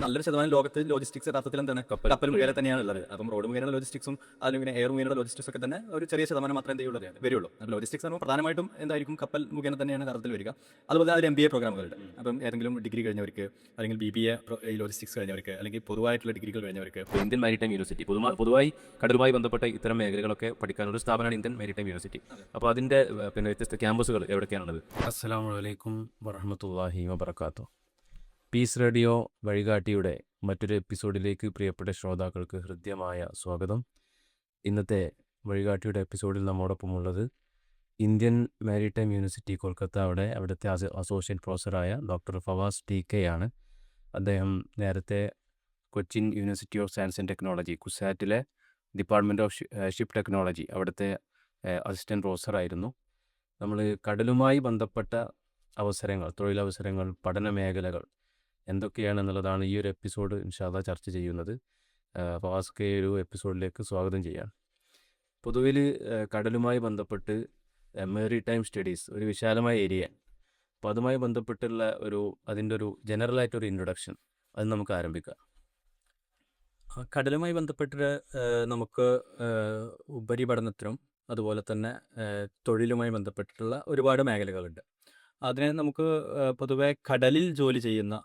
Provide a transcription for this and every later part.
നല്ലൊരു ശതമാനം ലോകത്ത് ലോജിസ്റ്റിക്സ് യഥാർത്ഥത്തിൽ എന്താണ് കപ്പൽ മുഖേന തന്നെയാണ് ഉള്ളത്. അപ്പം റോഡ് മുഖേന ലോജിസ്റ്റിക്സും അല്ലെങ്കിൽ എയർ മുഖേന ലോജിസ്റ്റിക്സ് ഒക്കെ തന്നെ ഒരു ചെറിയ ശതമാനം മാത്രമേ എന്ത് വരുള്ളൂ. ലോജിസ്റ്റിക്സ് എന്ന് പ്രധാനമായിട്ടും എന്തായിരിക്കും കപ്പൽ മുഖേന തന്നെയാണ് യഥാർത്ഥത്തിൽ വരിക. അതുപോലെ അതിൽ MBA പ്രോഗ്രാമുകളുണ്ട്. അപ്പം ഏതെങ്കിലും ഡിഗ്രി കഴിഞ്ഞവർക്ക് അല്ലെങ്കിൽ BBA ലോജിസ്റ്റിക്സ് കഴിഞ്ഞവർക്ക് അല്ലെങ്കിൽ പൊതുവായിട്ടുള്ള ഡിഗ്രികൾ കഴിഞ്ഞവർക്ക് ഇന്ത്യൻ മാരിടൈം യൂണിവേഴ്സിറ്റി പൊതുവായി കടലുമായി ബന്ധപ്പെട്ട ഇത്തരം മേഖലകളൊക്കെ പഠിക്കാനുള്ള സ്ഥാപനമാണ് ഇന്ത്യൻ മാരിടൈം യൂണിവേഴ്സിറ്റി. അപ്പോൾ അതിൻ്റെ വ്യത്യസ്ത ക്യാമ്പസുകൾ എവിടെയൊക്കെയാണുള്ളത്? അസ്സലാമു അലൈക്കും വറഹ്മത്തുള്ളാഹി വബറകാതുഹു. പീസ് റേഡിയോ വഴികാട്ടിയുടെ മറ്റൊരു എപ്പിസോഡിലേക്ക് പ്രിയപ്പെട്ട ശ്രോതാക്കൾക്ക് ഹൃദ്യമായ സ്വാഗതം. ഇന്നത്തെ വഴികാട്ടിയുടെ എപ്പിസോഡിൽ നമ്മോടൊപ്പമുള്ളത് ഇന്ത്യൻ മാരിടൈം യൂണിവേഴ്സിറ്റി കൊൽക്കത്ത അവിടുത്തെ അസോസിയേറ്റ് പ്രൊഫസറായ ഡോക്ടർ ഫവാസ് TK ആണ്. അദ്ദേഹം നേരത്തെ Cochin university of science and technology കുസാറ്റിലെ ഡിപ്പാർട്ട്മെൻറ്റ് ഓഫ് ഷിപ്പ് ടെക്നോളജി അവിടുത്തെ അസിസ്റ്റൻറ്റ് പ്രൊഫസറായിരുന്നു. നമ്മൾ കടലുമായി ബന്ധപ്പെട്ട അവസരങ്ങൾ, തൊഴിലവസരങ്ങൾ, പഠന മേഖലകൾ എന്തൊക്കെയാണെന്നുള്ളതാണ് ഈ ഒരു എപ്പിസോഡ് ഇൻഷാ അല്ലാഹ് ചർച്ച ചെയ്യുന്നത്. ഫവാസ്ക്ക് ഒരു എപ്പിസോഡിലേക്ക് സ്വാഗതം ചെയ്യാം. പൊതുവിൽ കടലുമായി ബന്ധപ്പെട്ട് മാരിടൈം സ്റ്റഡീസ് ഒരു വിശാലമായ ഏരിയ, അപ്പോൾ അതുമായി ബന്ധപ്പെട്ടുള്ള അതിൻ്റെ ഒരു ജനറലായിട്ടൊരു ഇൻട്രൊഡക്ഷൻ അത് നമുക്ക് ആരംഭിക്കാം. കടലുമായി ബന്ധപ്പെട്ട് നമുക്ക് ഉപരിപഠനത്തിനും അതുപോലെ തന്നെ തൊഴിലുമായി ബന്ധപ്പെട്ടിട്ടുള്ള ഒരുപാട് മേഖലകളുണ്ട്. അതിനെ നമുക്ക് പൊതുവെ കടലിൽ ജോലി ചെയ്യുന്ന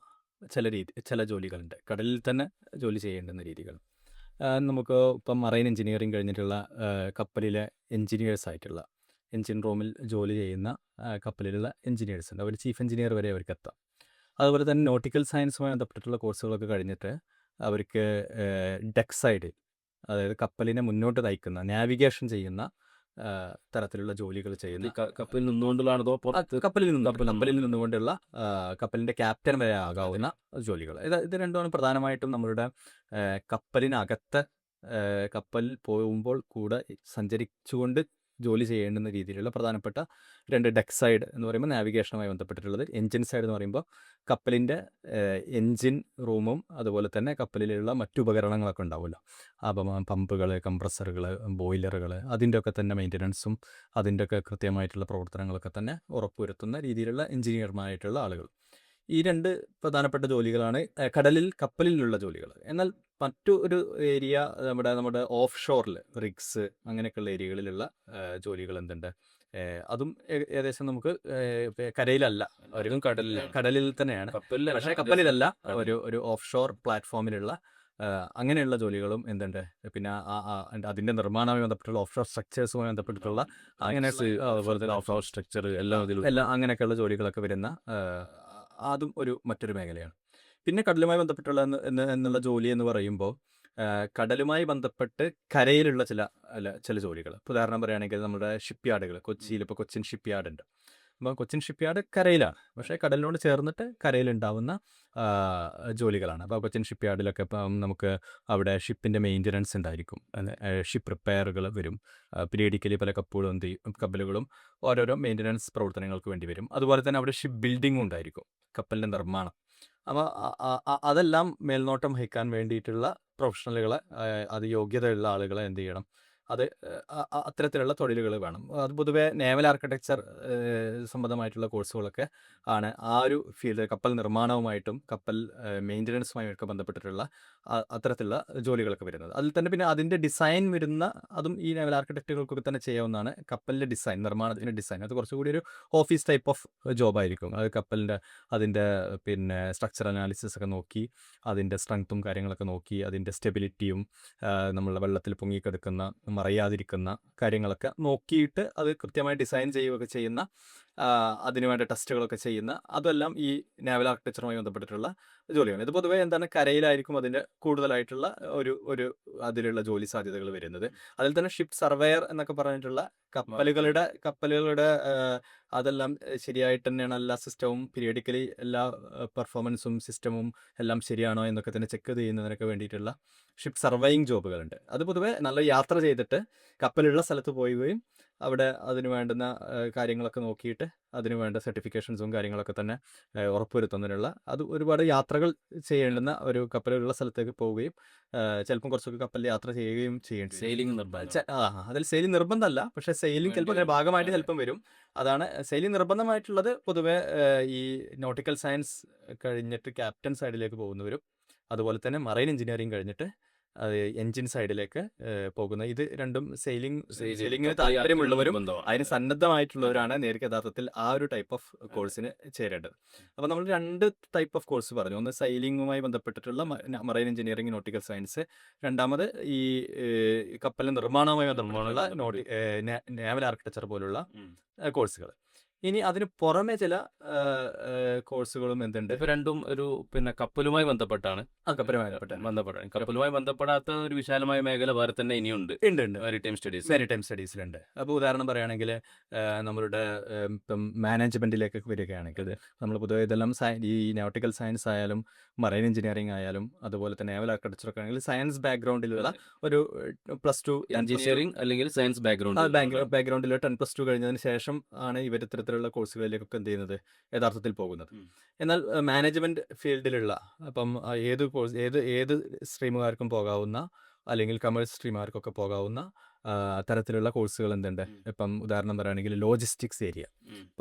ചില ജോലികളുണ്ട്, കടലിൽ തന്നെ ജോലി ചെയ്യേണ്ടുന്ന രീതികൾ. നമുക്ക് ഇപ്പം മറൈൻ എഞ്ചിനീയറിംഗ് കഴിഞ്ഞിട്ടുള്ള കപ്പലിലെ എഞ്ചിനീയേഴ്സ് ആയിട്ടുള്ള എഞ്ചിൻ റൂമിൽ ജോലി ചെയ്യുന്ന കപ്പലിലുള്ള എഞ്ചിനീയേഴ്സ് ഉണ്ട്. അവർ ചീഫ് എഞ്ചിനീയർ വരെ അവർക്ക് എത്താം. അതുപോലെ തന്നെ നോട്ടിക്കൽ സയൻസുമായി ബന്ധപ്പെട്ടിട്ടുള്ള കോഴ്സുകളൊക്കെ കഴിഞ്ഞിട്ട് അവർക്ക് ഡെക്ക് സൈഡിൽ, അതായത് കപ്പലിനെ മുന്നോട്ട് നയിക്കുന്ന നാവിഗേഷൻ ചെയ്യുന്ന തരത്തിലുള്ള ജോലികൾ ചെയ്യുന്ന, കപ്പലിൽ നിന്നുകൊണ്ടുള്ളതാണോ അതോ കപ്പലിൽ നിന്നുകൊണ്ടുള്ള കപ്പലിൻ്റെ ക്യാപ്റ്റൻ വരെ ആകാവുന്ന ജോലികൾ. ഇത് രണ്ടുമാണ് പ്രധാനമായിട്ടും നമ്മളുടെ കപ്പലിനകത്ത് കപ്പലിൽ പോകുമ്പോൾ കൂടെ സഞ്ചരിച്ചുകൊണ്ട് ജോലി ചെയ്യേണ്ടുന്ന രീതിയിലുള്ള പ്രധാനപ്പെട്ട രണ്ട്. ഡെക്ക് സൈഡ് എന്ന് പറയുമ്പോൾ നാവിഗേഷനുമായി ബന്ധപ്പെട്ടിട്ടുള്ളത്, എൻജിൻ സൈഡ് എന്ന് പറയുമ്പോൾ കപ്പലിൻ്റെ എൻജിൻ റൂമും അതുപോലെ തന്നെ കപ്പലിലുള്ള മറ്റു ഉപകരണങ്ങളൊക്കെ ഉണ്ടാവുമല്ലോ, അപ്പം പമ്പുകൾ, കംപ്രസറുകൾ, ബോയിലറുകൾ, അതിൻ്റെയൊക്കെ തന്നെ മെയിൻ്റനൻസും അതിൻ്റെയൊക്കെ കൃത്യമായിട്ടുള്ള പ്രവർത്തനങ്ങളൊക്കെ തന്നെ ഉറപ്പുവരുത്തുന്ന രീതിയിലുള്ള എഞ്ചിനീയർമാരായിട്ടുള്ള ആളുകൾ. ഈ രണ്ട് പ്രധാനപ്പെട്ട ജോലികളാണ് കപ്പലിലുള്ള ജോലികൾ. എന്നാൽ മറ്റു ഒരു ഏരിയ നമ്മുടെ ഓഫ് ഷോറിൽ റിഗ്സ് അങ്ങനെയൊക്കെയുള്ള ഏരിയകളിലുള്ള ജോലികൾ എന്തുണ്ട്, അതും ഏകദേശം നമുക്ക് കരയിലല്ല, അവരും കടലിൽ തന്നെയാണ്, പക്ഷേ കപ്പലിലല്ല, ഒരു ഓഫ് ഷോർ പ്ലാറ്റ്ഫോമിലുള്ള അങ്ങനെയുള്ള ജോലികളും എന്തുണ്ട്. പിന്നെ അതിൻ്റെ നിർമ്മാണവുമായി ബന്ധപ്പെട്ടുള്ള ഓഫ് ഷോർ സ്ട്രക്ചേഴ്സുമായി ബന്ധപ്പെട്ടിട്ടുള്ള അങ്ങനെ അതുപോലെ തന്നെ ഓഫ് ഷോർ സ്ട്രക്ചർ എല്ലാം അങ്ങനെയൊക്കെയുള്ള ജോലികളൊക്കെ വരുന്ന അതും മറ്റൊരു മേഖലയാണ്. പിന്നെ കടലുമായി ബന്ധപ്പെട്ടുള്ള എന്നുള്ള ജോലി എന്ന് പറയുമ്പോൾ കടലുമായി ബന്ധപ്പെട്ട് കരയിലുള്ള ചില ജോലികൾ. ഉദാഹരണം പറയുകയാണെങ്കിൽ നമ്മുടെ ഷിപ്പ് യാർഡുകൾ, കൊച്ചിയിൽ ഇപ്പോൾ കൊച്ചിൻ ഷിപ്പ് യാർഡ് ഉണ്ട്. അപ്പോൾ കൊച്ചിൻ ഷിപ്പ് യാർഡ് കരയിലാണ്, പക്ഷേ കടലിനോട് ചേർന്നിട്ട് കരയിലുണ്ടാവുന്ന ജോലികളാണ്. അപ്പോൾ കൊച്ചിൻ ഷിപ്പ് യാർഡിലൊക്കെ ഇപ്പം നമുക്ക് അവിടെ ഷിപ്പിൻ്റെ മെയിൻ്റനൻസ് ഉണ്ടായിരിക്കും, ഷിപ്പ് റിപ്പയറുകൾ വരും. പീരിയഡിക്കലി പല കപ്പലുകളും ഓരോരോ മെയിൻ്റനൻസ് പ്രവർത്തനങ്ങൾക്ക് വേണ്ടി വരും. അതുപോലെ തന്നെ അവിടെ ഷിപ്പ് ബിൽഡിങ്ങും ഉണ്ടായിരിക്കും, കപ്പലിൻ്റെ നിർമ്മാണം. അപ്പോൾ അതെല്ലാം മേൽനോട്ടം വഹിക്കാൻ വേണ്ടിയിട്ടുള്ള പ്രൊഫഷണലുകളെ, അത് യോഗ്യതയുള്ള ആളുകളെ എന്ത് ചെയ്യണം, അത് അത്തരത്തിലുള്ള തൊഴിലുകൾ വേണം. അത് പൊതുവെ നേവൽ ആർക്കിടെക്ചർ സംബന്ധമായിട്ടുള്ള കോഴ്സുകളൊക്കെ ആണ് ആ ഒരു ഫീൽഡ്, കപ്പൽ നിർമ്മാണവുമായിട്ടും കപ്പൽ മെയിൻ്റനൻസുമായൊക്കെ ബന്ധപ്പെട്ടിട്ടുള്ള അത്തരത്തിലുള്ള ജോലികളൊക്കെ വരുന്നത്. അതിൽ തന്നെ പിന്നെ അതിൻ്റെ ഡിസൈൻ വരുന്ന, അതും ഈ നേവൽ ആർക്കിടെക്റ്റുകൾക്കൊക്കെ തന്നെ ചെയ്യാവുന്നതാണ്. കപ്പലിൻ്റെ ഡിസൈൻ, നിർമ്മാണത്തിൻ്റെ ഡിസൈൻ, അത് കുറച്ചുകൂടി ഒരു ഓഫീസ് ടൈപ്പ് ഓഫ് ജോബായിരിക്കും. അത് അതിൻ്റെ പിന്നെ സ്ട്രക്ചർ അനാലിസിസ് ഒക്കെ നോക്കി, അതിൻ്റെ സ്ട്രെങ്ത്തും കാര്യങ്ങളൊക്കെ നോക്കി, അതിൻ്റെ സ്റ്റെബിലിറ്റിയും നമ്മളുടെ വെള്ളത്തിൽ പൊങ്ങിക്കെടുക്കുന്ന മറയാതിരിക്കുന്ന കാര്യങ്ങളൊക്കെ നോക്കിയിട്ട് അത് കൃത്യമായി ഡിസൈൻ ചെയ്യുകയൊക്കെ ചെയ്യുന്ന, അതിനുവേണ്ട ടെസ്റ്റുകളൊക്കെ ചെയ്യുന്ന, അതെല്ലാം ഈ നാവൽ ആർക്കിടെക്ചറുമായി ബന്ധപ്പെട്ടിട്ടുള്ള ജോലിയാണ്. ഇത് പൊതുവേ എന്താണ്, കരയിലായിരിക്കും അതിൻ്റെ കൂടുതലായിട്ടുള്ള അതിലുള്ള ജോലി സാധ്യതകൾ വരുന്നത്. അതിൽ തന്നെ ഷിപ്പ് സർവേയർ എന്നൊക്കെ പറഞ്ഞിട്ടുള്ള കപ്പലുകളുടെ അതെല്ലാം ശരിയായിട്ട് തന്നെയാണ് എല്ലാ സിസ്റ്റവും, പീരിയഡിക്കലി എല്ലാ പെർഫോമൻസും സിസ്റ്റമും എല്ലാം ശരിയാണോ എന്നൊക്കെ തന്നെ ചെക്ക് ചെയ്യുന്നതിനൊക്കെ വേണ്ടിയിട്ടുള്ള ഷിപ്പ് സർവേയിങ് ജോബുകളുണ്ട്. അത് പൊതുവെ നല്ല യാത്ര ചെയ്തിട്ട് കപ്പലുള്ള സ്ഥലത്ത് പോവുകയും അവിടെ അതിന് വേണ്ടുന്ന കാര്യങ്ങളൊക്കെ നോക്കിയിട്ട് അതിന് വേണ്ട സർട്ടിഫിക്കേഷൻസും കാര്യങ്ങളൊക്കെ തന്നെ ഉറപ്പുവരുത്തുന്നതിനുള്ള, അത് ഒരുപാട് യാത്രകൾ ചെയ്യേണ്ടുന്ന ഒരു കപ്പലുള്ള സ്ഥലത്തേക്ക് പോവുകയും ചിലപ്പം കുറച്ചൊക്കെ കപ്പലിൽ യാത്ര ചെയ്യുകയും ചെയ്യേണ്ടി. സെയിലിംഗ് അതിൽ സെയിലിംഗ് നിർബന്ധമല്ല, പക്ഷേ സെയിലിംഗ് ചിലപ്പോൾ ഭാഗമായിട്ട് ചിലപ്പം വരും. അതാണ് സെയിലിംഗ് നിർബന്ധമായിട്ടുള്ളത്. പൊതുവെ ഈ നോട്ടിക്കൽ സയൻസ് കഴിഞ്ഞിട്ട് ക്യാപ്റ്റൻ സൈഡിലേക്ക് പോകുന്നവരും അതുപോലെ തന്നെ മറൈൻ എഞ്ചിനീയറിംഗ് കഴിഞ്ഞിട്ട് അത് എൻജിൻ സൈഡിലേക്ക് പോകുന്ന ഇത് രണ്ടും സെയിലിങ്ങിന് താല്പര്യമുള്ളവരും അതിന് സന്നദ്ധമായിട്ടുള്ളവരാണ് നേരിട്ട് യഥാർത്ഥത്തിൽ ആ ഒരു ടൈപ്പ് ഓഫ് കോഴ്സിന് ചേരേണ്ടത്. അപ്പോൾ നമ്മൾ 2 ടൈപ്പ് ഓഫ് കോഴ്സ് പറഞ്ഞു. ഒന്ന് സൈലിങ്ങുമായി ബന്ധപ്പെട്ടിട്ടുള്ള മറൈൻ എഞ്ചിനീയറിംഗ് നോട്ടിക്കൽ സയൻസ്, രണ്ടാമത് ഈ കപ്പൽ നിർമ്മാണവുമായി ബന്ധപ്പെട്ടുള്ള നേവൽ ആർക്കിടെക്ചർ പോലുള്ള കോഴ്സുകൾ. ഇനി അതിന് പുറമെ ചില കോഴ്സുകളും എന്തുണ്ട്, ഇപ്പൊ രണ്ടും ഒരു കപ്പലുമായി ബന്ധപ്പെട്ടാണ്. ബന്ധപ്പെട്ടാണ്. കപ്പലുമായി ബന്ധപ്പെടാത്ത ഒരു വിശാലമായ മേഖല വേറെ തന്നെ ഇനിയുണ്ട്. ഉണ്ട് മാരിടൈം സ്റ്റഡീസ്. മാരിടൈം സ്റ്റഡീസിലുണ്ട്. അപ്പോൾ ഉദാഹരണം പറയുകയാണെങ്കിൽ നമ്മളുടെ ഇപ്പം മാനേജ്മെന്റിലേക്ക് വരികയാണെങ്കിൽ നമ്മൾ പൊതുവെ ഇതെല്ലാം ഈ നോട്ടിക്കൽ സയൻസ് ആയാലും മറൈൻ എഞ്ചിനീയറിംഗ് ആയാലും അതുപോലെ തന്നെ നേവൽ ആർക്കിടെക്ചർ ഒക്കെ ആണെങ്കിൽ സയൻസ് ബാക്ക്ഗ്രൗണ്ടിലുള്ള ഒരു +2 എഞ്ചിനീയറിംഗ് അല്ലെങ്കിൽ സയൻസ് ബാക്ക്ഗ്രൗണ്ടിൽ 10+2 കഴിഞ്ഞതിന് ശേഷം ആണ് ഇവർ ഇത്തരത്തിലുള്ള കോഴ്സുകളിലേക്കൊക്കെ എന്ത് ചെയ്യുന്നത്, യഥാർത്ഥത്തിൽ പോകുന്നത്. എന്നാൽ മാനേജ്മെന്റ് ഫീൽഡിലുള്ള അപ്പം ഏത് സ്ട്രീമുകാർക്കും പോകാവുന്ന അല്ലെങ്കിൽ കമേഴ്സ് സ്ട്രീമുകാർക്കൊക്കെ പോകാവുന്ന തരത്തിലുള്ള കോഴ്സുകൾ എന്തുണ്ട്. ഇപ്പം ഉദാഹരണം പറയുകയാണെങ്കിൽ ലോജിസ്റ്റിക്സ് ഏരിയ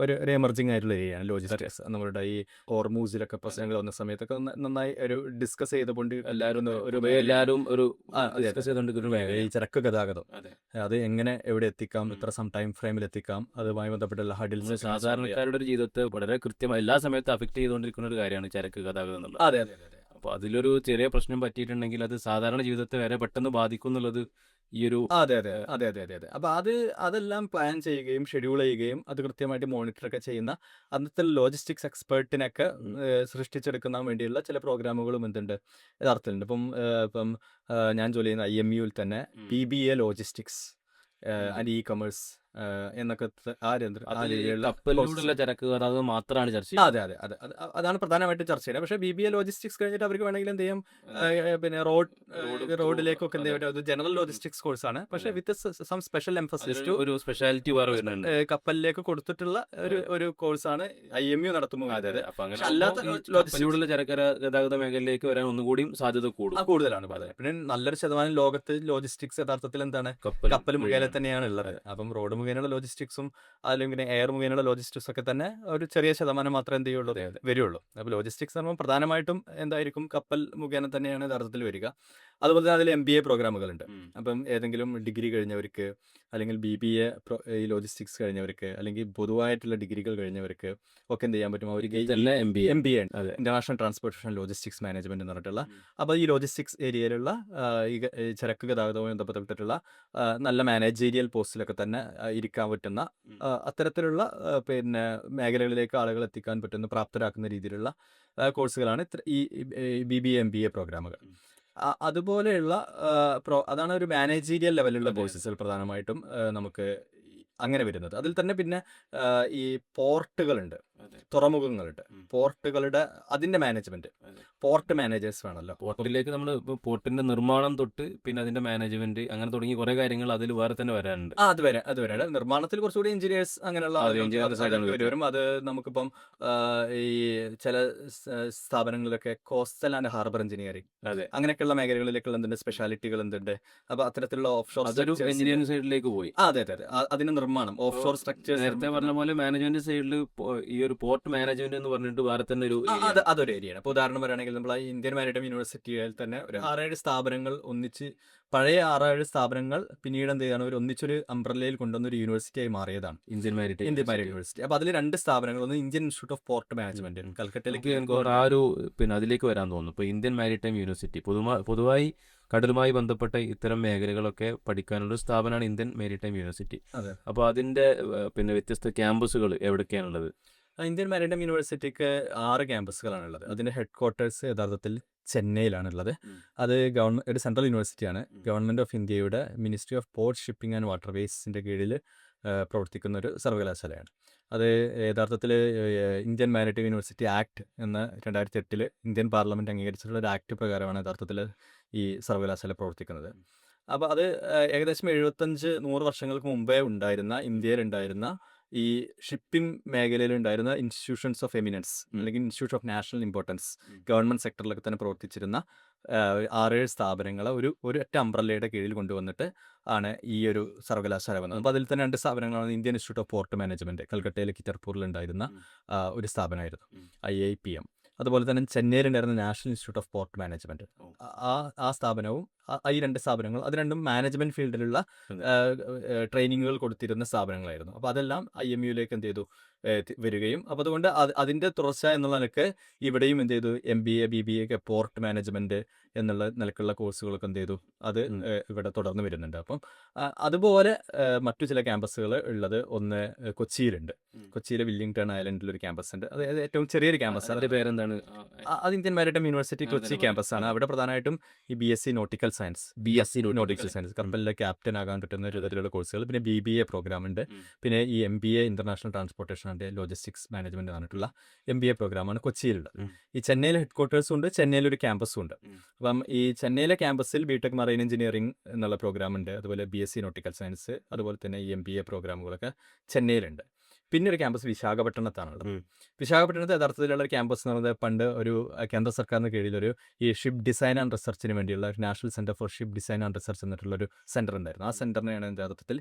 ഒരു എമർജിംഗ് ആയിട്ടുള്ള ഏരിയയാണ് ലോജിസ്റ്റിക്സ്. നമ്മുടെ ഈ ഹോർമൂസിലൊക്കെ പ്രശ്നങ്ങൾ വന്ന സമയത്തൊക്കെ നന്നായി ഒരു ഡിസ്കസ് ചെയ്തുകൊണ്ട് എല്ലാവരും ഒരു ഈ ചരക്ക് ഗതാഗതം അത് എങ്ങനെ എവിടെ എത്തിക്കാം, എത്ര ടൈം ഫ്രെയിമിൽ എത്തിക്കാം, അതുമായി ബന്ധപ്പെട്ടുള്ള ഹഡിൽസ് സാധാരണക്കാരുടെ ഒരു ജീവിതത്തെ വളരെ കൃത്യമായി എല്ലാ സമയത്തും അഫക്ട് ചെയ്തുകൊണ്ടിരിക്കുന്ന ഒരു കാര്യമാണ് ചരക്ക് ഗതാഗതം എന്നുള്ളത്. അതെ. അപ്പോൾ അതിലൊരു ചെറിയ പ്രശ്നം പറ്റിയിട്ടുണ്ടെങ്കിൽ അത് സാധാരണ ജീവിതത്തെ വരെ പെട്ടെന്ന് ബാധിക്കും എന്നുള്ളത് ഈ ഒരു അതെ. അപ്പൊ അതെല്ലാം പ്ലാൻ ചെയ്യുകയും ഷെഡ്യൂൾ ചെയ്യുകയും അത് കൃത്യമായിട്ട് മോണിറ്റർ ഒക്കെ ചെയ്യുന്ന അന്നത്തെ ലോജിസ്റ്റിക്സ് എക്സ്പേർട്ടിനൊക്കെ സൃഷ്ടിച്ചെടുക്കുന്ന വേണ്ടിയുള്ള ചില പ്രോഗ്രാമുകളും എന്തുണ്ട് യഥാർത്ഥത്തിലുണ്ട്. ഇപ്പം ഞാൻ ജോലി ചെയ്യുന്ന IMU-ൽ തന്നെ PBA ലോജിസ്റ്റിക്സ് ആൻഡ് ഇ-കൊമേഴ്സ് എന്നൊക്കെ കപ്പലിലൂടെയുള്ള ചരക്ക് ഗതാഗതം മാത്രമാണ് ചർച്ച ചെയ്യുന്നത്. അതെ. അതാണ് പ്രധാനമായിട്ടും ചർച്ച ചെയ്യുന്നത്. പക്ഷേ BBA ലോജിസ്റ്റിക്സ് കഴിഞ്ഞിട്ട് അവർക്ക് വേണമെങ്കിൽ എന്ത് ചെയ്യാം, പിന്നെ റോഡിലേക്കൊക്കെ എന്ത് ചെയ്യാം, ഒരു ജനറൽ ലോജിസ്റ്റിക്സ് കോഴ്സാണ്. പക്ഷേ with some special emphasis to ഒരു സ്പെഷ്യാലിറ്റി വേറെ വരുന്നുണ്ട്. കപ്പലിലേക്ക് കൊടുത്തിട്ടുള്ള ഒരു കോഴ്സാണ് IMU നടത്തുമ്പോൾ. കപ്പലിലൂടെയുള്ള ചരക്ക് ഗതാഗത മേഖലയിലേക്ക് വരാൻ ഒന്നുകൂടി സാധ്യത കൂടുതലാണ്. പിന്നെ നല്ലൊരു ശതമാനം ലോകത്ത് ലോജിസ്റ്റിക്സ് യഥാർത്ഥത്തിൽ എന്താണ് കപ്പൽ മുഖേന തന്നെയാണ് ഉള്ളത്. അപ്പം റോഡ് മുഖേനയുള്ള ലോജിസ്റ്റിക്സും അല്ലെങ്കിൽ എയർ മുഖേനയുള്ള ലോജിസ്റ്റിക്സ് ഒക്കെ തന്നെ ഒരു ചെറിയ ശതമാനം മാത്രമേ എന്ത് ചെയ്യുള്ളൂ വരുള്ളൂ. അപ്പോൾ ലോജിസ്റ്റിക്സ് എന്ന് പറയുമ്പോൾ പ്രധാനമായിട്ടും എന്തായിരിക്കും കപ്പൽ മുഖേന തന്നെയാണ് യഥാർത്ഥത്തിൽ വരിക. അതുപോലെ തന്നെ അതിൽ MBA പ്രോഗ്രാമുകളുണ്ട്. അപ്പം ഏതെങ്കിലും ഡിഗ്രി കഴിഞ്ഞവർക്ക് അല്ലെങ്കിൽ BBA ഈ ലോജിസ്റ്റിക്സ് കഴിഞ്ഞവർക്ക് അല്ലെങ്കിൽ പൊതുവായിട്ടുള്ള ഡിഗ്രികൾ കഴിഞ്ഞവർക്ക് ഒക്കെ എന്ത് ചെയ്യാൻ പറ്റും, അവർക്ക് MBA international transportation logistics management എന്ന് പറഞ്ഞിട്ടുള്ള. അപ്പോൾ ഈ ലോജിസ്റ്റിക്സ് ഏരിയയിലുള്ള ഈ ചരക്ക് ഗതാഗതവുമായി ബന്ധപ്പെട്ടിട്ടുള്ള നല്ല മാനേജീരിയൽ പോസ്റ്റിലൊക്കെ തന്നെ ഇരിക്കാൻ പറ്റുന്ന അത്തരത്തിലുള്ള പിന്നെ മേഖലകളിലേക്ക് ആളുകൾ എത്തിക്കാൻ പറ്റുന്ന പ്രാപ്തരാക്കുന്ന രീതിയിലുള്ള കോഴ്സുകളാണ് ഈ BBA MBA പ്രോഗ്രാമുകൾ. അതുപോലെയുള്ള അതാണ് ഒരു മാനേജീരിയൽ ലെവലിലുള്ള കോഴ്സസിൽ പ്രധാനമായിട്ടും നമുക്ക് അങ്ങനെ വരുന്നത്. അതിൽ തന്നെ പിന്നെ ഈ പോർട്ടുകളുണ്ട്, തുറമുഖങ്ങളുണ്ട്, പോർട്ടുകളുടെ അതിന്റെ മാനേജ്മെന്റ്, പോർട്ട് മാനേജേഴ്സ് വേണമല്ലോ. പോർട്ടിലേക്ക് നമ്മൾ പോർട്ടിന്റെ നിർമ്മാണം തൊട്ട് പിന്നെ അതിന്റെ മാനേജ്മെന്റ് അങ്ങനെ തുടങ്ങി കുറെ കാര്യങ്ങൾ അതിൽ വേറെ തന്നെ വരാനുണ്ട്. അത് വരെ നിർമ്മാണത്തിൽ കുറച്ചുകൂടി എഞ്ചിനീയേഴ്സ് അങ്ങനെയുള്ള വരും. അത് നമുക്കിപ്പം ഈ ചില സ്ഥാപനങ്ങളിലൊക്കെ കോസ്റ്റൽ ആൻഡ് ഹാർബർ എഞ്ചിനീയറിംഗ് അങ്ങനെയൊക്കെയുള്ള മേഖലകളിലേക്കുള്ള എന്തുണ്ട് സ്പെഷ്യാലിറ്റികൾ എന്തുണ്ട്. അപ്പൊ അത്തരത്തിലുള്ള ഓഫ് ഷോർ എഞ്ചിനീയറിംഗ് സൈഡിലേക്ക് പോയി. അതെ. അതിന് നിർമ്മാണം ഓഫ് ഷോർ സ്ട്രക്ചേഴ്സ് നേരത്തെ പറഞ്ഞ പോലെ മാനേജ്മെന്റ് സൈഡിൽ ഈ ഒരു പോർട്ട് മാനേജ്മെന്റ് എന്ന് പറഞ്ഞിട്ട് വേറെ തന്നെ അതൊരു ഏരിയയാണ്. ഇപ്പോൾ ഉദാഹരണം പറയുകയാണെങ്കിൽ നമ്മൾ ഇന്ത്യൻ മാരിടൈം യൂണിവേഴ്സിറ്റിയിൽ തന്നെ ഒരു 6-7 സ്ഥാപനങ്ങൾ ഒന്നിച്ച്, പഴയ 6-7 സ്ഥാപനങ്ങൾ പിന്നീട് എന്ത് ചെയ്താണ് ഒരു ഒന്നിച്ചൊരു അംബ്രല്ലയിൽ കൊണ്ടുവന്ന ഒരു യൂണിവേഴ്സിറ്റിയായി മാറിയതാണ് ഇന്ത്യൻ മാരിടൈം യൂണിവേഴ്സിറ്റി. അപ്പോൾ അതിൽ 2 സ്ഥാപനങ്ങൾ, ഒന്ന് Indian institute of port management കൽക്കട്ടയിലേക്ക് ആ ഒരു അതിലേക്ക് വരാൻ തോന്നുന്നു. ഇപ്പോൾ ഇന്ത്യൻ മാരിടൈം യൂണിവേഴ്സിറ്റി പൊതുവായി കടലുമായി ബന്ധപ്പെട്ട ഇത്തരം മേഖലകളൊക്കെ പഠിക്കാനുള്ള സ്ഥാപനമാണ് ഇന്ത്യൻ മാരിടൈം യൂണിവേഴ്സിറ്റി. അപ്പോൾ അതിന്റെ വ്യത്യസ്ത ക്യാമ്പസുകൾ എവിടെയൊക്കെയാണുള്ളത്? Indian maritime യൂണിവേഴ്സിറ്റിക്ക് 6 ക്യാമ്പസുകളാണുള്ളത്. അതിന്റെ ഹെഡ് ക്വാർട്ടേഴ്സ് യഥാർത്ഥത്തിൽ ചെന്നൈയിലാണുള്ളത്. അത് ഒരു സെൻട്രൽ യൂണിവേഴ്സിറ്റിയാണ്. ഗവൺമെന്റ് ഓഫ് ഇന്ത്യയുടെ ministry of port shipping and വാട്ടർവേസിന്റെ കീഴിൽ പ്രവർത്തിക്കുന്ന ഒരു സർവകലാശാലയാണ്. അത് യഥാർത്ഥത്തിൽ ഇന്ത്യൻ മാരിടൈം യൂണിവേഴ്സിറ്റി ആക്ട് എന്ന 2008 ഇന്ത്യൻ പാർലമെന്റ് അംഗീകരിച്ചിട്ടുള്ള ഒരു ആക്ട് പ്രകാരമാണ് യഥാർത്ഥത്തിൽ ഈ സർവകലാശാല പ്രവർത്തിക്കുന്നത്. അപ്പോൾ അത് ഏകദേശം 75-100 വർഷങ്ങൾക്ക് മുമ്പേ ഇന്ത്യയിലുണ്ടായിരുന്ന ഈ ഷിപ്പിംഗ് മേഖലയിലുണ്ടായിരുന്ന ഇൻസ്റ്റിറ്റ്യൂഷൻസ് ഓഫ് എമിനൻസ് അല്ലെങ്കിൽ institute of national importance government സെക്ടറിലൊക്കെ തന്നെ പ്രവർത്തിച്ചിരുന്ന 6-7 സ്ഥാപനങ്ങളെ ഒരൊറ്റ അംബ്രല്ലയുടെ കീഴിൽ കൊണ്ടുവന്നിട്ട് ആണ് ഈ ഒരു സർവകലാശാല വന്നത്. അപ്പോൾ അതിൽ തന്നെ 2 സ്ഥാപനങ്ങളാണ് Indian institute of port management കൽക്കട്ടയിലെ കിറ്റർപൂരിൽ ഉണ്ടായിരുന്ന ഒരു സ്ഥാപനമായിരുന്നു IIPM. അതുപോലെ തന്നെ ചെന്നൈയിലുണ്ടായിരുന്ന national institute of port management, ആ സ്ഥാപനവും ഈ 2 സ്ഥാപനങ്ങൾ, അത് രണ്ടും മാനേജ്മെന്റ് ഫീൽഡിലുള്ള ട്രെയിനിങ്ങുകൾ കൊടുത്തിരുന്ന സ്ഥാപനങ്ങളായിരുന്നു. അപ്പോൾ അതെല്ലാം IMU-ലേക്ക് എന്ത് ചെയ്തു വരികയും, അപ്പോൾ അതുകൊണ്ട് അതിന്റെ തുടർച്ച എന്നുള്ള നിലക്ക് ഇവിടെയും എന്ത് ചെയ്തു MBA BBA ഒക്കെ പോർട്ട് മാനേജ്മെന്റ് എന്നുള്ള നിലക്കുള്ള കോഴ്സുകളൊക്കെ എന്ത് ചെയ്തു അത് ഇവിടെ തുടർന്ന് വരുന്നുണ്ട്. അപ്പം അതുപോലെ മറ്റു ചില ക്യാമ്പസുകൾ ഉള്ളത് ഒന്ന് കൊച്ചിയിലുണ്ട്. കൊച്ചിയിലെ വില്ലിംഗ്ടൺ ഐലൻഡിൽ ഒരു ക്യാമ്പസ് ഉണ്ട്. അത് ഏറ്റവും ചെറിയൊരു ക്യാമ്പസ്. അതിന്റെ പേരെന്താണ്? അത് ഇന്ത്യൻ മാരിടൈം യൂണിവേഴ്സിറ്റി കൊച്ചി ക്യാമ്പസാണ്. അവിടെ പ്രധാനമായിട്ടും ഈ BSc nautical science, nautical science, കപ്പലിലെ ക്യാപ്റ്റൻ ആകാൻ പറ്റുന്ന വിധത്തിലുള്ള കോഴ്സുകൾ, പിന്നെ BBA പ്രോഗ്രാം ഉണ്ട്, പിന്നെ ഈ MBA international transportation and logistics management പറഞ്ഞിട്ടുള്ള MBA പ്രോഗ്രാമാണ് കൊച്ചിയിലുള്ളത്. ഈ ചെന്നൈയിലെ ഹെഡ് ക്വാർട്ടേഴ്സും ഉണ്ട്, ചെന്നൈയിലൊരു ക്യാമ്പസും ഉണ്ട്. അപ്പം ഈ ചെന്നൈയിലെ ക്യാമ്പസിൽ BTech മറൈൻ എഞ്ചിനീയറിംഗ് എന്നുള്ള പ്രോഗ്രാം ഉണ്ട്, അതുപോലെ BSc നോട്ടിക്കൽ സയൻസ്, അതുപോലെ തന്നെ ഈ MBA പ്രോഗ്രാമുകളൊക്കെ ചെന്നൈയിലുണ്ട്. പിന്നെ ഒരു ക്യാമ്പസ് വിശാഖപട്ടണത്താണുള്ളത്. വിശാഖപട്ടണത്ത് യഥാർത്ഥത്തിലുള്ള ഒരു ക്യാമ്പസ് എന്ന് പറയുന്നത് പണ്ട് ഒരു കേന്ദ്ര സർക്കാരിന് കീഴിലൊരു ഈ ഷിപ്പ് ഡിസൈൻ ആൻഡ് റിസർച്ചിന് വേണ്ടിയുള്ള national centre for ship design and research എന്നിട്ടുള്ളൊരു സെന്റർ ഉണ്ടായിരുന്നു. ആ സെന്ററിനെയാണ് യഥാർത്ഥത്തിൽ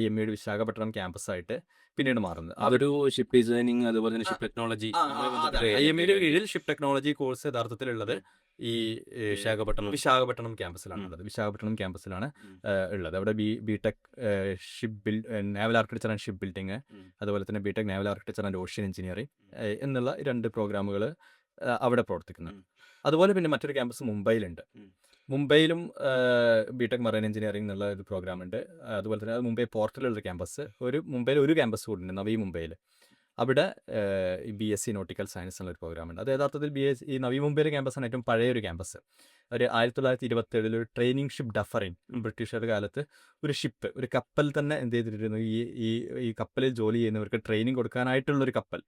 IMU-യുടെ വിശാഖപട്ടണം ക്യാമ്പസായിട്ട് പിന്നീട് മാറുന്നത്. അതൊരു ഷിപ്പ് ഡിസൈനിങ്, അതുപോലെ തന്നെ ഷിപ്പ് ടെക്നോളജി, IMU-യുടെ കീഴിൽ ഷിപ്പ് ടെക്നോളജി കോഴ്സ് യഥാർത്ഥത്തിലുള്ളത് ഈ വിശാഖപട്ടണം ക്യാമ്പസിലാണ് ഉള്ളത്. വിശാഖപട്ടണം ക്യാമ്പസിലാണ് ഉള്ളത്. അവിടെ BTech naval architecture and ship building, അതുപോലെ തന്നെ BTech naval architecture and ocean engineering എന്നുള്ള 2 പ്രോഗ്രാമുകൾ അവിടെ പ്രവർത്തിക്കുന്നുണ്ട്. അതുപോലെ പിന്നെ മറ്റൊരു ക്യാമ്പസ് മുംബൈയിലുണ്ട്. മുംബൈയിലും BTech മറൈൻ എഞ്ചിനീയറിംഗ് എന്നുള്ള ഒരു പ്രോഗ്രാം ഉണ്ട്. അതുപോലെ തന്നെ അത് മുംബൈ പോർട്ടിലുള്ള ക്യാമ്പസ്, മുംബൈയിൽ ഒരു ക്യാമ്പസ് കൂടി ഉണ്ട്, നവി മുംബൈയിൽ. അവിടെ BSc നോട്ടിക്കൽ സയൻസ് എന്നൊരു പ്രോഗ്രാം ഉണ്ട്. അത് യഥാർത്ഥത്തിൽ ഈ നവി മുംബൈയിലെ ക്യാമ്പസാണ് ഏറ്റവും പഴയൊരു ക്യാമ്പസ്. ഒരു 1927 ഒരു ട്രെയിനിങ് ഷിപ്പ് ഡഫറിൻ, ബ്രിട്ടീഷുകാരുടെ കാലത്ത് ഒരു കപ്പൽ തന്നെ എന്ത് ചെയ്തിരുന്നു, ഈ കപ്പലിൽ ജോലി ചെയ്യുന്നവർക്ക് ട്രെയിനിങ് കൊടുക്കാനായിട്ടുള്ളൊരു കപ്പൽ.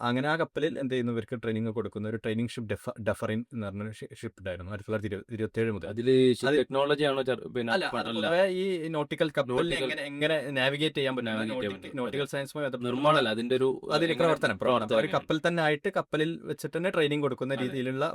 അങ്ങനെ ആ കപ്പലിൽ എന്ത് ചെയ്യുന്നവർക്ക് ട്രെയിനിങ് കൊടുക്കുന്ന ഒരു ട്രെയിനിങ് ഷിപ്പ് ഡഫറിൻ എന്ന് പറഞ്ഞൊരു ഷിപ്പ് ഉണ്ടായിരുന്നു 1927 മുതൽ. അതില് ടെക്നോളജി ആണോ? ഈ നോട്ടിക്കൽ കപ്പലിൽ എങ്ങനെ നാവിഗേറ്റ് ചെയ്യാൻ പറ്റും, നോട്ടിക്കൽ സയൻസുമായി നിർമ്മാണമല്ല, അതിന്റെ ഒരു പ്രവർത്തനം. ഒരു കപ്പൽ തന്നെ ആയിട്ട് കപ്പലിൽ വെച്ചിട്ട് തന്നെ ട്രെയിനിങ് കൊടുക്കുന്ന രീതിയിലുള്ള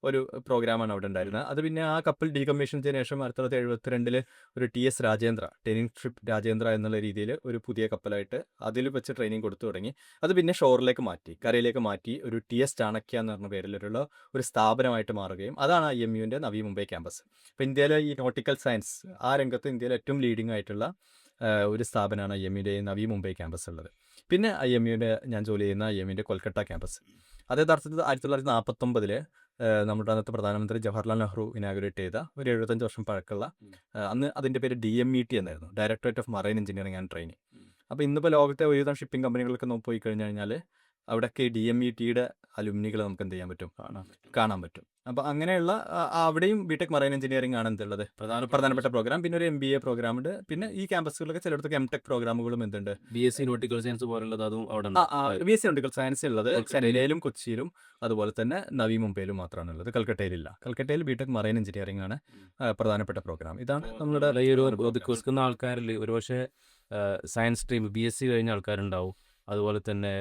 ഒരു പ്രോഗ്രാമാണ് അവിടെ ഉണ്ടായിരുന്നത്. അത് പിന്നെ ആ കപ്പൽ ഡീകമ്മീഷൻ ചെയ്തതിനു ശേഷം 1972 ഒരു TS Rajendra, training ship Rajendra എന്നുള്ള രീതിയിൽ ഒരു പുതിയ കപ്പലായിട്ട് അതിൽ വെച്ച് ട്രെയിനിങ് കൊടുത്തു തുടങ്ങി. അത് പിന്നെ ഷോറിലേക്ക് കരയിലേക്ക് മാറ്റി ഒരു TS ചാണക്യ എന്ന് പറഞ്ഞ പേരിലുള്ള ഒരു സ്ഥാപനമായിട്ട് മാറുകയും അതാണ് IMU-ന്റെ നവി മുംബൈ ക്യാമ്പസ്. അപ്പോൾ ഇന്ത്യയിലെ ഈ നോട്ടിക്കൽ സയൻസ് ആ രംഗത്ത് ഇന്ത്യയിലെ ഏറ്റവും ലീഡിംഗ് ആയിട്ടുള്ള ഒരു സ്ഥാപനമാണ് IMU-ന്റെ നവി മുംബൈ ക്യാമ്പസ് ഉള്ളത്. പിന്നെ ഞാൻ ജോലി ചെയ്യുന്ന IMU-ന്റെ കൊൽക്കത്ത ക്യാമ്പസ്, അത് യഥാർത്ഥത്തിൽ 1949 നമ്മുടെ അന്നത്തെ പ്രധാനമന്ത്രി ജവഹർലാൽ നെഹ്റു ഇനാഗുറേറ്റ് ചെയ്ത ഒരു 75 വർഷം പഴക്കമുള്ള, അന്ന് അതിൻ്റെ പേര് DMET എന്നായിരുന്നു, directorate of marine engineering and training. അപ്പോൾ ഇന്നിപ്പോൾ ലോകത്തെ ഒരുവിധം ഷിപ്പിംഗ് കമ്പനികളൊക്കെ പോയി കഴിഞ്ഞു കഴിഞ്ഞാൽ അവിടെയൊക്കെ DMET-യുടെ അലുമിനികൾ നമുക്ക് എന്ത് ചെയ്യാൻ പറ്റും, കാണാൻ പറ്റും. അപ്പോൾ അങ്ങനെയുള്ള അവിടെയും BTech മറൈൻ എഞ്ചിനീയറിംഗ് ആണ് എന്തുള്ളത്, പ്രധാനപ്പെട്ട പ്രോഗ്രാം. പിന്നെ ഒരു MBA പ്രോഗ്രാം ഉണ്ട്. പിന്നെ ഈ ക്യാമ്പസുകളിലൊക്കെ ചിലയിടത്തൊക്കെ MTech പ്രോഗ്രാമുകളും എന്തുണ്ട്, BSc നോട്ടിക്കൽ സയൻസ് പോലുള്ളത് അതും അവിടെ BSc നോട്ടിക്കൽ സയൻസ് ഉള്ളത് ചെന്നൈയിലും കൊച്ചിയിലും അതുപോലെ തന്നെ നവി മുംബൈയിലും മാത്രമാണ് ഉള്ളത്. കൽക്കട്ടയിലില്ല. കൽക്കട്ടയിൽ BTech മറൈൻ എഞ്ചിനീയറിംഗ് ആണ് പ്രധാനപ്പെട്ട പ്രോഗ്രാം. ഇതാണ് നമ്മുടെ ഈ ഒരു ഒതുക്കുന്ന ആൾക്കാരിൽ ഒരുപക്ഷെ സയൻസ് സ്ട്രീം BSc കഴിഞ്ഞ ആൾക്കാരുണ്ടാവും, അതുപോലെ തന്നെ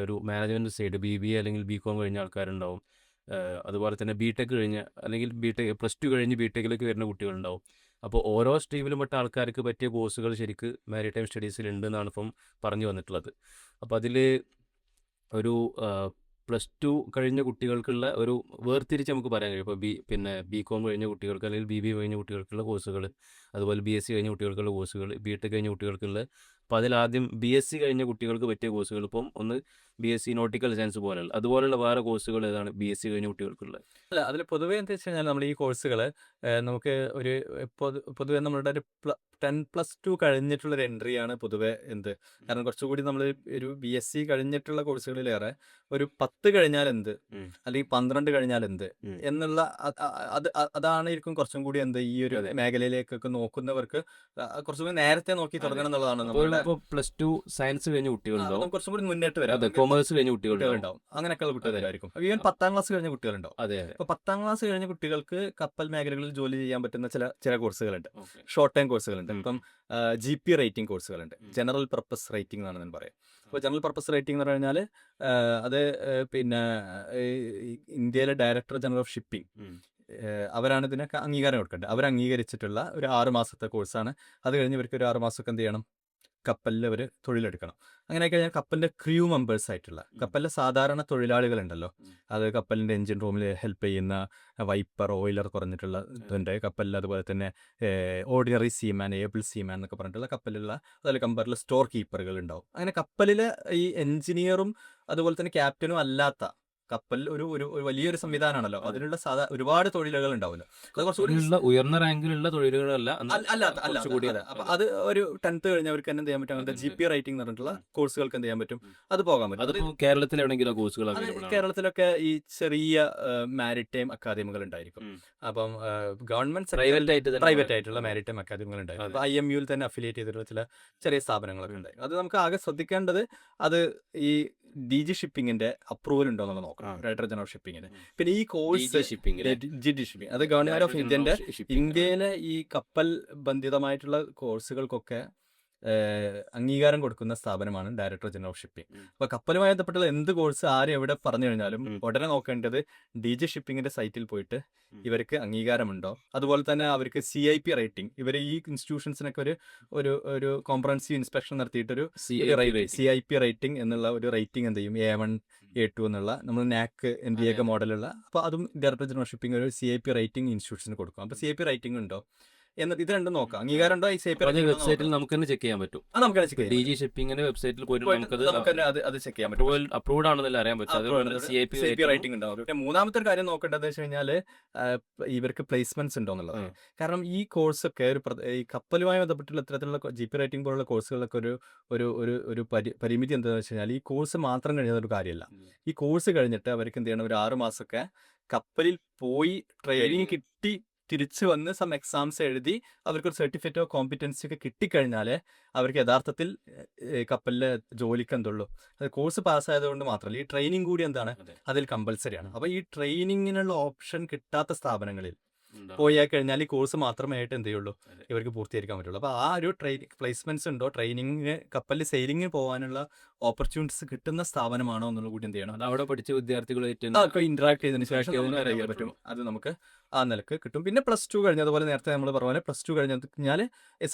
ഒരു മാനേജ്മെന്റ് സൈഡ് BBA അല്ലെങ്കിൽ BCom കഴിഞ്ഞ ആൾക്കാരുണ്ടാവും, അതുപോലെ തന്നെ BTech കഴിഞ്ഞ അല്ലെങ്കിൽ +2 കഴിഞ്ഞ് BTech-ലേക്ക് വരുന്ന കുട്ടികളുണ്ടാവും. അപ്പോൾ ഓരോ സ്ട്രീമിലും പെട്ട ആൾക്കാർക്ക് പറ്റിയ കോഴ്സുകൾ ശരിക്ക് മാരിടൈം സ്റ്റഡീസിൽ ഉണ്ട് എന്നാണ് ഇപ്പം പറഞ്ഞു വന്നിട്ടുള്ളത്. അപ്പോൾ അതിൽ ഒരു +2 കഴിഞ്ഞ കുട്ടികൾക്കുള്ള ഒരു വേർതിരിച്ച് നമുക്ക് പറയാൻ കഴിയും. ഇപ്പോൾ BCom കഴിഞ്ഞ കുട്ടികൾക്ക് അല്ലെങ്കിൽ BBA കഴിഞ്ഞ കുട്ടികൾക്കുള്ള കോഴ്സുകൾ, അതുപോലെ BSc കഴിഞ്ഞ കുട്ടികൾക്കുള്ള കോഴ്സുകൾ, BTech കഴിഞ്ഞ കുട്ടികൾക്കുള്ള. അപ്പോൾ അതിലാദ്യം BSc കഴിഞ്ഞ കുട്ടികൾക്ക് പറ്റിയ കോഴ്സുകൾ ഇപ്പം ഒന്ന് BSc നോട്ടിക്കൽ സയൻസ് അതുപോലുള്ള വേറെ കോഴ്സുകൾ ഏതാണ് BSc കഴിഞ്ഞ കുട്ടികൾക്കുള്ളത്? അല്ല, അതിൽ പൊതുവേ എന്താ വെച്ച് കഴിഞ്ഞാൽ നമ്മൾ ഈ കോഴ്സുകൾ നമുക്ക് ഒരു പൊതുവേ നമ്മളുടെ ഒരു 10+2 കഴിഞ്ഞിട്ടുള്ളൊരു എൻട്രിയാണ് പൊതുവെ കാരണം കുറച്ചുകൂടി നമ്മൾ ഒരു BSc കഴിഞ്ഞിട്ടുള്ള കോഴ്സുകളിലേറെ ഒരു 10 കഴിഞ്ഞാൽ അല്ലെങ്കിൽ 12 കഴിഞ്ഞാൽ എന്നുള്ള അതാണ് ഇരിക്കും കുറച്ചും കൂടി ഈ ഒരു മേഖലയിലേക്കൊക്കെ നോക്കുന്നവർക്ക് കുറച്ചും കൂടി നേരത്തെ നോക്കി തുടങ്ങണം എന്നുള്ളതാണ്. +2 സയൻസ് കഴിഞ്ഞ കുട്ടികളുണ്ടാവും, കുറച്ചും കൂടി മുന്നേറ്റ് വരാം, കൊമേഴ്സ് കഴിഞ്ഞ കുട്ടികളുണ്ടാവും, അങ്ങനെയൊക്കെയുള്ള കുട്ടികളായിരിക്കും. ഈവൻ 10ാം ക്ലാസ് കഴിഞ്ഞ കുട്ടികളുണ്ടാവും. അപ്പോൾ 10ാം ക്ലാസ് കഴിഞ്ഞ കുട്ടികൾക്ക് കപ്പൽ മേഖലകളിൽ ജോലി ചെയ്യാൻ പറ്റുന്ന ചില കോഴ്സുകളുണ്ട്, ഷോർട്ട് ടൈം കോഴ്സുകളുണ്ട്. ഇപ്പം GP റേറ്റിംഗ് കോഴ്സുകളുണ്ട്, ജനറൽ പർപ്പസ് റേറ്റിംഗ് എന്നാണ് ഞാൻ പറയുക. അപ്പോൾ ജനറൽ പർപ്പസ് റേറ്റിംഗ് എന്ന് പറഞ്ഞു കഴിഞ്ഞാൽ അത് പിന്നെ ഇന്ത്യയിലെ ഡയറക്ടർ ജനറൽ ഓഫ് ഷിപ്പിംഗ് അവരാണ് ഇതിനൊക്കെ അംഗീകാരം കൊടുക്കേണ്ടത്. അവർ അംഗീകരിച്ചിട്ടുള്ള ഒരു 6 മാസത്തെ കോഴ്സാണ്. അത് കഴിഞ്ഞ് ഇവർക്ക് ഒരു 6 മാസമൊക്കെ എന്ത് ചെയ്യണം, കപ്പലിൽ അവർ തൊഴിലെടുക്കണം. അങ്ങനെ കഴിഞ്ഞാൽ കപ്പലിൻ്റെ ക്രൂ മെമ്പേഴ്സ് ആയിട്ടുള്ള കപ്പലിലെ സാധാരണ തൊഴിലാളികളുണ്ടല്ലോ, അത് കപ്പലിൻ്റെ എഞ്ചിൻ റൂമിൽ ഹെൽപ്പ് ചെയ്യുന്ന വൈപ്പർ, ഓയിലർ കുറഞ്ഞിട്ടുള്ള ഇതുണ്ട് കപ്പലിൽ. അതുപോലെ തന്നെ ഓർഡിനറി സീമാൻ, ഏബിൾ സീമാൻ എന്നൊക്കെ പറഞ്ഞിട്ടുള്ള കപ്പലിലുള്ള അതിൽ കമ്പയറിൽ സ്റ്റോർ കീപ്പറുകൾ ഉണ്ടാവും. അങ്ങനെ കപ്പലിലെ ഈ എഞ്ചിനീയറും അതുപോലെ തന്നെ ക്യാപ്റ്റനും അല്ലാത്ത കപ്പലിൽ ഒരു ഒരു ഒരു വലിയൊരു സംവിധാനമാണല്ലോ, അതിനുള്ള ഒരുപാട് തൊഴിലുകൾ ഉണ്ടാവില്ല. അത് കുറച്ചുകൂടി ഉയർന്ന റാങ്കിലുള്ള തൊഴിലുകളല്ല, കുറച്ചുകൂടി അപ്പൊ അത് ഒരു 10th കഴിഞ്ഞവർക്ക് തന്നെ എന്ത് ചെയ്യാൻ പറ്റും, അങ്ങനത്തെ GP റൈറ്റിംഗ് എന്ന് പറഞ്ഞിട്ടുള്ള കോഴ്സുകൾക്ക് എന്ത് ചെയ്യാൻ പറ്റും, അത് പോകാൻ പറ്റും. അതിപ്പോ കേരളത്തിൽ എവിടെയെങ്കിലും കോഴ്സുകൾ കേരളത്തിലൊക്കെ ഈ ചെറിയ മാരിടൈം അക്കാദമികൾ ഉണ്ടായിരിക്കും. അപ്പം ഗവൺമെന്റ് പ്രൈവറ്റ് ആയിട്ടുള്ള മാരിടൈം അക്കാദമികൾ ഉണ്ടായിരിക്കും. അപ്പൊ IMU തന്നെ അഫിലിയേറ്റ് ചെയ്തിട്ടുള്ള ചില ചെറിയ സ്ഥാപനങ്ങളൊക്കെ ഉണ്ടായിരിക്കും. അത് നമുക്ക് ആകെ ശ്രദ്ധിക്കേണ്ടത് അത് ഈ DG ഷിപ്പിങ്ങിന്റെ അപ്രൂവൽ ഉണ്ടോ എന്നുള്ളത് നോക്കണം, ഡയറക്ടർ ജനറൽ ഷിപ്പിങ്ങിന്. പിന്നെ ഈ കോഴ്സ് GD ഷിപ്പിംഗ് അത് ഗവൺമെന്റ് ഓഫ് ഇന്ത്യയിലെ ഈ കപ്പൽ ബന്ധിതമായിട്ടുള്ള കോഴ്സുകൾക്കൊക്കെ അംഗീകാരം കൊടുക്കുന്ന സ്ഥാപനമാണ് ഡയറക്ടർ ജനറൽ ഓഫ് ഷിപ്പിംഗ്. അപ്പൊ കപ്പലുമായി ബന്ധപ്പെട്ടുള്ള എന്ത് കോഴ്സ് ആരും എവിടെ പറഞ്ഞു കഴിഞ്ഞാലും ഉടനെ നോക്കേണ്ടത് DG ഷിപ്പിങ്ങിന്റെ സൈറ്റിൽ പോയിട്ട് ഇവർക്ക് അംഗീകാരമുണ്ടോ, അതുപോലെ തന്നെ അവർക്ക് CIP റേറ്റിംഗ്, ഇവർ ഈ ഇൻസ്റ്റിറ്റ്യൂഷൻസിനൊക്കെ ഒരു കോംപ്രഹെൻസീവ് ഇൻസ്പെക്ഷൻ നടത്തിയിട്ടൊരു CIP റേറ്റിംഗ് എന്നുള്ള ഒരു റേറ്റിംഗ് എന്ത് ചെയ്യും, A1 A2 എന്നുള്ള നമ്മൾ NAC NBA ഒക്കെ മോഡലുള്ള. അപ്പോൾ അതും ഡയറക്ടർ ജനറൽ ഷിപ്പിംഗ് ഒരു CIP റേറ്റിംഗ് ഇൻസ്റ്റിറ്റ്യൂഷന് കൊടുക്കും. അപ്പോൾ CIP റേറ്റിംഗ് ഉണ്ടോ എന്നിട്ട് ഇത് രണ്ടും നോക്കാം, അംഗീകാരം ഉണ്ടോ ഈ CIP വെബ്സൈറ്റിൽ നമുക്ക് തന്നെ ചെക്ക് ചെയ്യാൻ പറ്റും. DG ഷിപ്പിംഗിന്റെ വെബ്സൈറ്റിൽ പോയിട്ട് അത് ചെക്ക് ചെയ്യാൻ പറ്റും, അപ്രൂവ്ഡ് ആണെന്നല്ല അറിയാൻ പറ്റും. CIP റേറ്റിംഗ് ഉണ്ടാവും. പിന്നെ മൂന്നാമത്തെ ഒരു കാര്യം നോക്കേണ്ടത് വെച്ച് കഴിഞ്ഞാൽ ഇവർക്ക് പ്ലേസ്മെന്റ്സ് ഉണ്ടോ എന്നുള്ളത്. കാരണം ഈ കോഴ്സൊക്കെ ഈ കപ്പലുമായി ബന്ധപ്പെട്ടുള്ള ഇത്തരത്തിലുള്ള GP റേറ്റിംഗ് പോലുള്ള കോഴ്സുകളൊക്കെ ഒരു പരിമിതി എന്താണെന്ന് വെച്ച് കഴിഞ്ഞാൽ ഈ കോഴ്സ് മാത്രം കഴിഞ്ഞ ഒരു കാര്യമല്ല. ഈ കോഴ്സ് കഴിഞ്ഞിട്ട് അവർക്ക് എന്ത് ചെയ്യണം, ഒരു 6 മാസമൊക്കെ കപ്പലിൽ പോയി ട്രെയിനിങ് കിട്ടി തിരിച്ചു വന്ന് സം എക്സാംസ് എഴുതി അവർക്കൊരു സർട്ടിഫിക്കറ്റ് ഓഫ് കോമ്പിറ്റൻസി ഒക്കെ കിട്ടിക്കഴിഞ്ഞാൽ അവർക്ക് യഥാർത്ഥത്തിൽ കപ്പലിലെ ജോലിക്ക് എന്തുള്ളൂ. അത് കോഴ്സ് പാസ്സായതുകൊണ്ട് മാത്രമല്ല, ഈ ട്രെയിനിങ് കൂടി എന്താണ് അതിൽ കമ്പൽസറിയാണ്. അപ്പോൾ ഈ ട്രെയിനിങ്ങിനുള്ള ഓപ്ഷൻ കിട്ടാത്ത സ്ഥാപനങ്ങളിൽ പോയി കഴിഞ്ഞാൽ ഈ കോഴ്സ് മാത്രമേ ആയിട്ട് എന്ത് ചെയ്യുള്ളൂ ഇവർക്ക് പൂർത്തീകരിക്കാൻ പറ്റുള്ളൂ. അപ്പോൾ ആ ഒരു പ്ലേസ്മെന്റ്സ് ഉണ്ടോ, ട്രെയിനിങ് കപ്പലിൽ സെയിലിംഗ് പോകാനുള്ള ഓപ്പർച്യൂണിറ്റീസ് കിട്ടുന്ന സ്ഥാപനമാണോ എന്നുള്ള കൂടി എന്ത് ചെയ്യണം, അവിടെ പഠിച്ച വിദ്യാർത്ഥികളുമായിട്ട് ഇന്ററാക്ട് ചെയ്തതിനു ശേഷം അറിയാൻ പറ്റും. അത് നമുക്ക് ആ നിലക്ക് കിട്ടും. പിന്നെ +2 കഴിഞ്ഞ, അതുപോലെ നേരത്തെ നമ്മൾ പറഞ്ഞ +2 കഴിഞ്ഞാൽ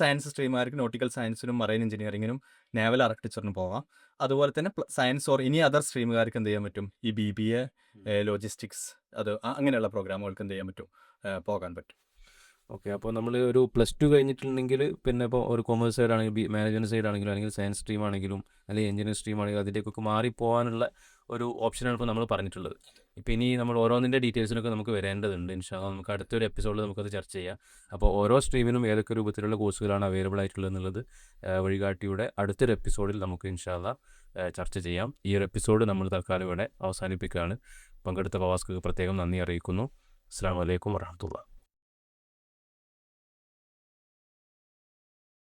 സയൻസ് സ്ട്രീമുകാർക്ക് നോട്ടിക്കൽ സയൻസിനും മറൈൻ എഞ്ചിനീയറിങ്ങിനും നേവൽ ആർക്കിടെക്ചറിനും പോകാം. അതുപോലെ തന്നെ സയൻസ് ഓർ ഇനി അതർ സ്ട്രീമുകാർക്ക് എന്ത് ചെയ്യാൻ പറ്റും, ഈ BBA, ലോജിസ്റ്റിക്സ്, അത് അങ്ങനെയുള്ള പ്രോഗ്രാമുകൾക്ക് എന്ത് ചെയ്യാൻ പറ്റും, പോകാൻ പറ്റും. ഓക്കെ. അപ്പോൾ നമ്മൾ ഒരു +2 കഴിഞ്ഞിട്ടുണ്ടെങ്കിൽ പിന്നെ ഇപ്പോൾ ഒരു കൊമേഴ്സ് സൈഡ് ആണെങ്കിൽ, മാനേജ്മെൻറ്റ് സൈഡ് ആണെങ്കിലും, അല്ലെങ്കിൽ സയൻസ് സ്ട്രീം ആണെങ്കിലും, അല്ലെങ്കിൽ എഞ്ചിനീയറിംഗ് സ്ട്രീം ആണെങ്കിലും അതിലേക്കൊക്കെ മാറിപ്പോകാനുള്ള ഒരു ഓപ്ഷനാണ് ഇപ്പോൾ നമ്മൾ പറഞ്ഞിട്ടുള്ളത്. ഇപ്പോൾ ഇനി നമ്മൾ ഓരോന്നിൻ്റെ ഡീറ്റെയിൽസിനൊക്കെ നമുക്ക് വരേണ്ടതുണ്ട്. ഇൻഷാ അല്ലാഹ് നമുക്ക് അടുത്തൊരു എപ്പിസോഡിൽ നമുക്കത് ചർച്ച ചെയ്യാം. അപ്പോൾ ഓരോ സ്ട്രീമിനും ഏതൊക്കെ രൂപത്തിലുള്ള കോഴ്സുകളാണ് അവൈലബിൾ ആയിട്ടുള്ളത് എന്നുള്ളത് വഴികാട്ടിയുടെ അടുത്തൊരു എപ്പിസോഡിൽ നമുക്ക് ഇൻഷാ അല്ലാഹ് ചർച്ച ചെയ്യാം. ഈ ഒരു എപ്പിസോഡ് നമ്മൾ തൽക്കാലം ഇവിടെ അവസാനിപ്പിക്കുകയാണ്. പങ്കെടുത്ത പ്രവാസികൾക്ക് പ്രത്യേകം നന്ദി അറിയിക്കുന്നു. അസ്സലാമു അലൈക്കും വറഹ്മത്തുള്ളാഹി.